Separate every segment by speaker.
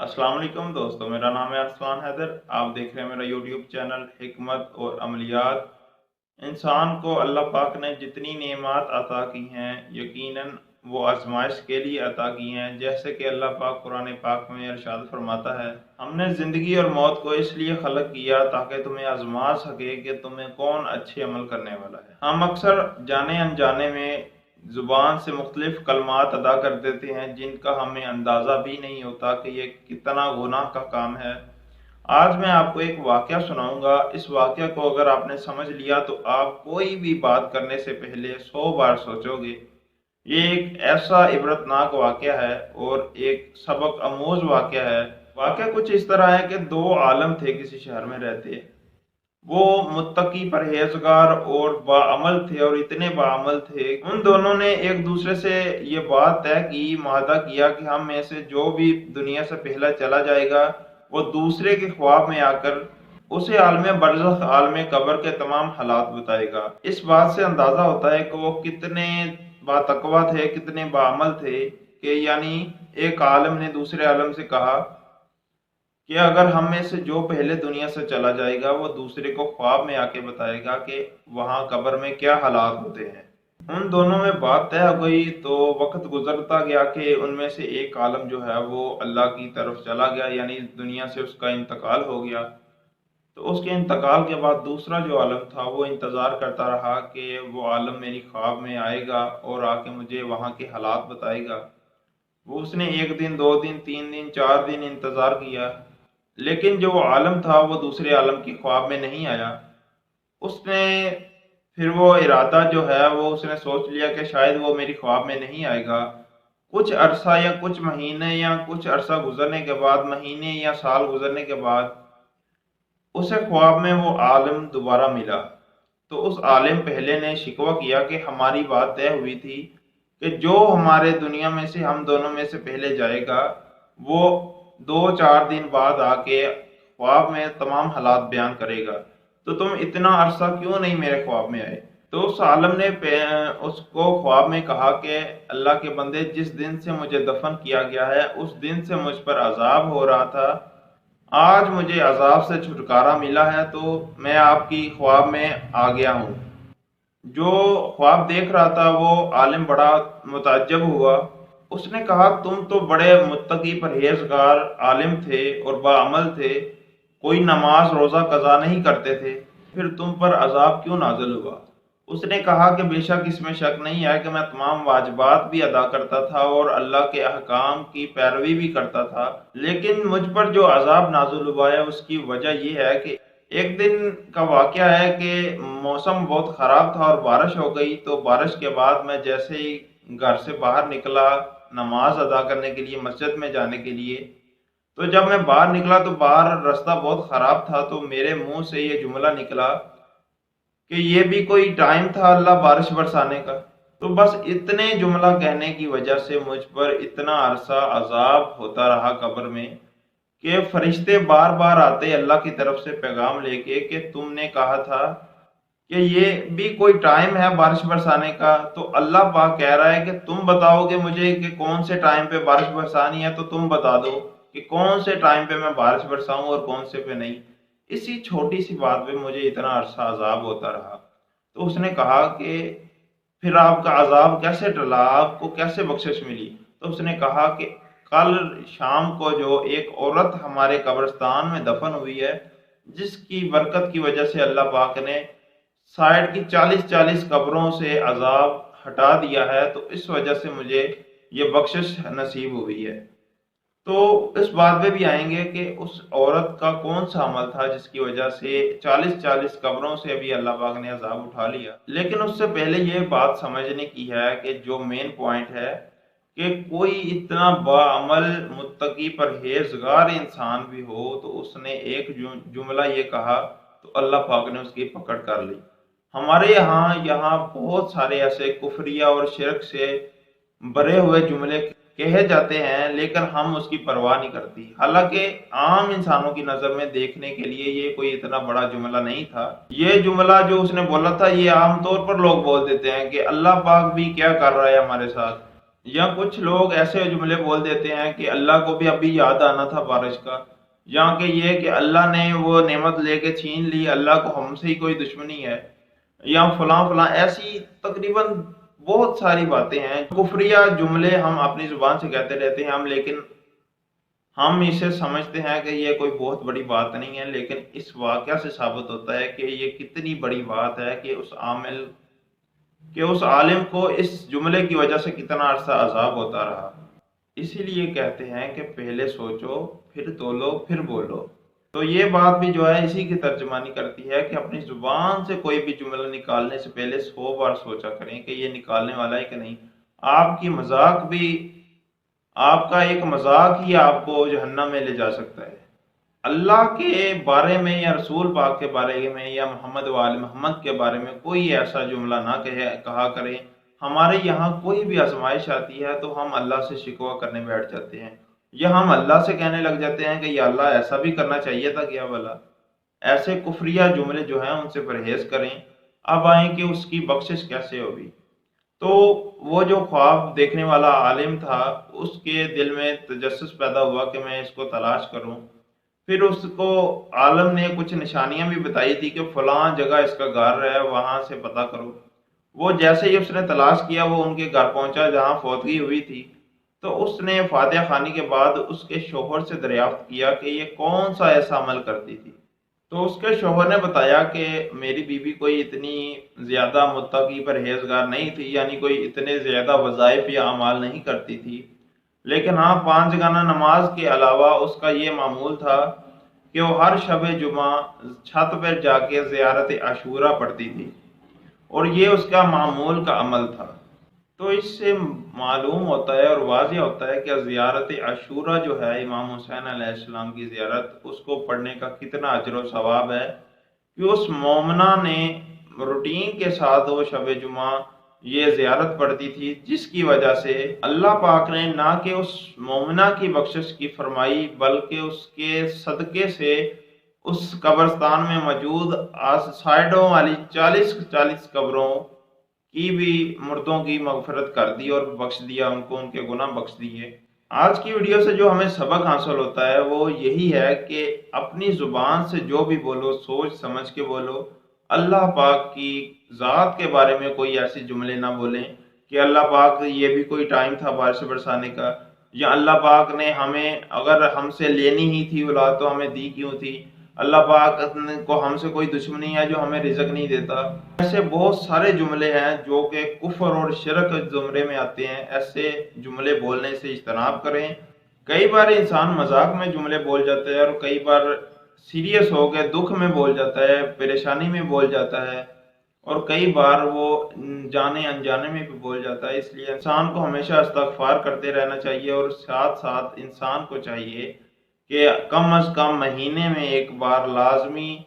Speaker 1: अस्सलाम वालेकुम दोस्तों, मेरा नाम है अरसलान हैदर। आप देख रहे हैं मेरा यूट्यूब चैनल हिकमत और अमलियात। इंसान को अल्लाह पाक ने जितनी नेमत अता की हैं, यकीनन वो आजमाइश के लिए अता की हैं। जैसे कि अल्लाह पाक कुरान पाक में इरशाद फरमाता है, हमने ज़िंदगी और मौत को इसलिए खलक किया ताकि तुम्हें आजमा सके कि तुम्हें कौन अच्छे अमल करने वाला है। हम अक्सर जाने अनजाने में ज़ुबान से मुख्तलिफ कलमात अदा कर देते हैं जिनका हमें अंदाज़ा भी नहीं होता कि ये कितना गुनाह का काम है। आज मैं आपको एक वाक़या सुनाऊंगा। इस वाक़या को अगर आपने समझ लिया तो आप कोई भी बात करने से पहले 100 बार सोचोगे। ये एक ऐसा इबरतनाक वाक़या है और एक सबक आमूज़ वाक़या है। वाक़या कुछ इस तरह है कि दो आलम थे, किसी शहर में रहते। वो मुत्तकी परहेजगार और बाअमल थे, और इतने बाअमल थे उन दोनों ने एक दूसरे से ये बात तय की, माहदा किया कि हम में से जो भी दुनिया से पहला चला जाएगा वो दूसरे के ख्वाब में आकर उसे आलम बरज़ख आलम कब्र के तमाम हालात बताएगा। इस बात से अंदाजा होता है कि वो कितने बातकवा थे, कितने बाअमल थे कि यानी एक आलम ने दूसरे आलम से कहा कि अगर हम में से जो पहले दुनिया से चला जाएगा वो दूसरे को ख्वाब में आके बताएगा कि वहां कब्र में क्या हालात होते हैं। उन दोनों में बात तय हो गई। तो वक्त गुजरता गया कि उनमें से एक आलम जो है वो अल्लाह की तरफ चला गया, यानी दुनिया से उसका इंतकाल हो गया। तो उसके इंतकाल के बाद दूसरा जो आलम था वो इंतज़ार करता रहा कि वो आलम मेरी ख्वाब में आएगा और आके मुझे वहाँ के हालात बताएगा। वो उसने एक दिन, दो दिन, तीन दिन, चार दिन इंतज़ार किया, लेकिन जो आलम था वो दूसरे आलम की ख्वाब में नहीं आया। उसने फिर वो इरादा जो है वो उसने सोच लिया कि शायद वो मेरी ख्वाब में नहीं आएगा। कुछ अरसा या कुछ महीने या कुछ अरसा गुजरने के बाद, महीने या साल गुजरने के बाद, उसे ख्वाब में वो आलम दोबारा मिला। तो उस आलिम पहले ने शिकवा किया कि हमारी बात तय हुई थी कि जो हमारे दुनिया में से, हम दोनों में से पहले जाएगा वो 2-4 दिन बाद आके ख्वाब में तमाम हालात बयान करेगा। तो तुम इतना अरसा क्यों नहीं मेरे ख्वाब में आए? तो उस आलम ने उसको ख्वाब में कहा कि अल्लाह के बंदे, जिस दिन से मुझे दफन किया गया है उस दिन से मुझ पर अजाब हो रहा था। आज मुझे अजाब से छुटकारा मिला है तो मैं आपकी ख्वाब में आ गया हूँ। जो ख्वाब देख रहा था वो आलिम बड़ा मुताज्जब हुआ। उसने कहा, तुम तो बड़े मुत्तकी परहेजगार आलिम थे और बाअमल थे, कोई नमाज रोज़ा कज़ा नहीं करते थे, फिर तुम पर अजाब क्यों नाज़िल हुआ? उसने कहा कि बेशक इसमें शक नहीं है कि मैं तमाम वाजिबात भी अदा करता था और अल्लाह के अहकाम की पैरवी भी करता था, लेकिन मुझ पर जो अजाब नाज़िल हुआ है उसकी वजह यह है कि एक दिन का वाक़या है कि मौसम बहुत ख़राब था और बारिश हो गई। तो बारिश के बाद मैं जैसे ही घर से बाहर निकला नमाज अदा करने के लिए, मस्जिद में जाने के लिए, तो जब मैं बाहर निकला तो बाहर रास्ता बहुत ख़राब था। तो मेरे मुंह से ये जुमला निकला कि ये भी कोई टाइम था अल्लाह बारिश बरसाने का। तो बस इतने जुमला कहने की वजह से मुझ पर इतना अरसा अजाब होता रहा कब्र में कि फरिश्ते बार बार आते अल्लाह की तरफ से पैगाम लेके कि तुमने कहा था कि ये भी कोई टाइम है बारिश बरसाने का। तो अल्लाह पाक कह रहा है कि तुम बताओगे मुझे कि कौन से टाइम पे बारिश बरसानी है, तो तुम बता दो कि कौन से टाइम पे मैं बारिश बरसाऊं और कौन से पे नहीं। इसी छोटी सी बात पे मुझे इतना अरसा अजाब होता रहा। तो उसने कहा कि फिर आपका अजाब कैसे टला, आपको कैसे बख्शिश मिली? तो उसने कहा कि कल शाम को जो एक औरत हमारे कब्रिस्तान में दफन हुई है, जिसकी बरकत की वजह से अल्लाह पाक ने साइड की 40-40 कब्रों से अजाब हटा दिया है, तो इस वजह से मुझे ये बख्शिश नसीब हुई है। तो इस बात पे भी आएंगे कि उस औरत का कौन सा अमल था जिसकी वजह से 40-40 कब्रों से भी अल्लाह पाक ने अजाब उठा लिया। लेकिन उससे पहले ये बात समझने की है कि जो मेन पॉइंट है कि कोई इतना बाअमल मुत्तकी परहेजगार इंसान भी हो तो उसने एक जुमला ये कहा तो अल्लाह पाक ने उसकी पकड़ कर ली। हमारे यहाँ बहुत सारे ऐसे कुफरिया और शिरक से भरे हुए जुमले कहे जाते हैं, लेकिन हम उसकी परवाह नहीं करती। हालांकि आम इंसानों की नजर में देखने के लिए ये कोई इतना बड़ा जुमला नहीं था। ये जुमला जो उसने बोला था ये आमतौर पर लोग बोल देते हैं कि अल्लाह पाक भी क्या कर रहा है हमारे साथ। या कुछ लोग ऐसे जुमले बोल देते हैं कि अल्लाह को भी अभी याद आना था बारिश का, या कि ये कि अल्लाह ने वो नेमत लेके छीन ली, अल्लाह को हमसे ही कोई दुश्मनी है, या फलां फलां, ऐसी तकरीबन बहुत सारी बातें हैं कुफरिया जुमले हम अपनी जुबान से कहते रहते हैं हम, लेकिन हम इसे समझते हैं कि ये कोई बहुत बड़ी बात नहीं है, लेकिन इस वाकया से साबित होता है कि ये कितनी बड़ी बात है कि उस आलिम को इस जुमले की वजह से कितना अरसा अजाब होता रहा। इसीलिए कहते हैं कि पहले सोचो, फिर तोलो, फिर बोलो। तो ये बात भी जो है इसी की तर्जमानी करती है कि अपनी जुबान से कोई भी जुमला निकालने से पहले 100 बार सोचा करें कि ये निकालने वाला है कि नहीं। आपकी मजाक भी आपका एक मजाक ही आपको जहन्नम में ले जा सकता है। अल्लाह के बारे में या रसूल पाक के बारे में या मोहम्मद वाले मोहम्मद के बारे में कोई ऐसा जुमला ना कहा करें। हमारे यहाँ कोई भी आजमाइश आती है तो हम अल्लाह से शिकवा करने बैठ जाते हैं, या हम अल्लाह से कहने लग जाते हैं कि या अल्लाह ऐसा भी करना चाहिए था क्या भला। ऐसे कुफरिया जुमले जो हैं उनसे परहेज करें। अब आए कि उसकी बख्शिश कैसे होगी। तो वो जो ख्वाब देखने वाला आलिम था, उसके दिल में तजस्सुस पैदा हुआ कि मैं इसको तलाश करूं। फिर उसको आलम ने कुछ निशानियां भी बताई थी कि फलां जगह इसका घर है, वहां से पता करो। वो जैसे ही उसने तलाश किया, वो उनके घर पहुंचा जहां फौतगी हुई थी। तो उसने फातिहा खानी के बाद उसके शोहर से दरियाफ्त किया कि ये कौन सा ऐसा अमल करती थी। तो उसके शौहर ने बताया कि मेरी बीवी कोई इतनी ज्यादा मुत्तकी परहेजगार नहीं थी, यानी कोई इतने ज्यादा वज़ाइफ या अमाल नहीं करती थी, लेकिन हाँ 5 गाना नमाज के अलावा उसका ये मामूल था कि वो हर शब जुमा छत पर जाके ज़ियारत आशूरा पढ़ती थी, और ये उसका मामूल का अमल था। तो इससे मालूम होता है और वाज़ेह होता है कि ज़ियारत आशूरा जो है इमाम हुसैन अलैहिस्सलाम की ज़ियारत, उसको पढ़ने का कितना अजर व सवाब है कि उस मोमना ने रूटीन के साथ वो शब जुमा ये ज़ियारत पढ़ती थी, जिसकी वजह से अल्लाह पाक ने ना कि उस मोमना की बख्शिश की फरमाई, बल्कि उसके सदक़े से उस कब्रिस्तान में मौजूद साइडों वाली 40-40 कब्रों की भी मुर्दों की मगफरत कर दी और बख्श दिया उनको, उनके गुनाह बख्श दिए। आज की वीडियो से जो हमें सबक हासिल होता है वो यही है कि अपनी जुबान से जो भी बोलो सोच समझ के बोलो। अल्लाह पाक की ज़ात के बारे में कोई ऐसे जुमले ना बोलें कि अल्लाह पाक ये भी कोई टाइम था बारिश बरसाने का, या अल्लाह पाक ने हमें अगर हमसे लेनी ही थी औलाद तो हमें दी क्यों थी, अल्लाह पाक को हमसे कोई दुश्मनी है जो हमें रिज़्क नहीं देता। ऐसे बहुत सारे जुमले हैं जो कि कुफ्र और शिरक जुमरे में आते हैं। ऐसे जुमले बोलने से इज्तनाब करें। कई बार इंसान मजाक में जुमले बोल जाता है, और कई बार सीरियस हो गए दुख में बोल जाता है, परेशानी में बोल जाता है, और कई बार वो जाने अनजाने में भी बोल जाता है। इसलिए इंसान को हमेशा इस्तगफार करते रहना चाहिए, और साथ साथ इंसान को चाहिए कि कम अज कम महीने में एक बार लाजमी,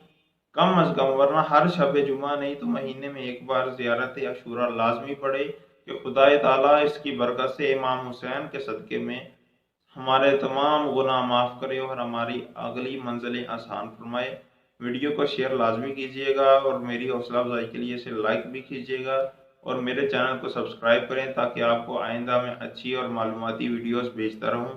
Speaker 1: कम अज कम, वरना हर शब जुमा नहीं तो महीने में एक बार ज़ियारत आशूरा लाजमी पड़े, कि खुदाए ताला इसकी बरकत से इमाम हुसैन के सदक़े में हमारे तमाम गुनाह माफ़ करे और हमारी अगली मंजिलें आसान फरमाए। वीडियो को शेयर लाजमी कीजिएगा, और मेरी हौसला अफजाई के लिए इसे लाइक भी कीजिएगा, और मेरे चैनल को सब्सक्राइब करें ताकि आपको आइंदा में अच्छी और मालूमाती वीडियोस भेजता रहूं।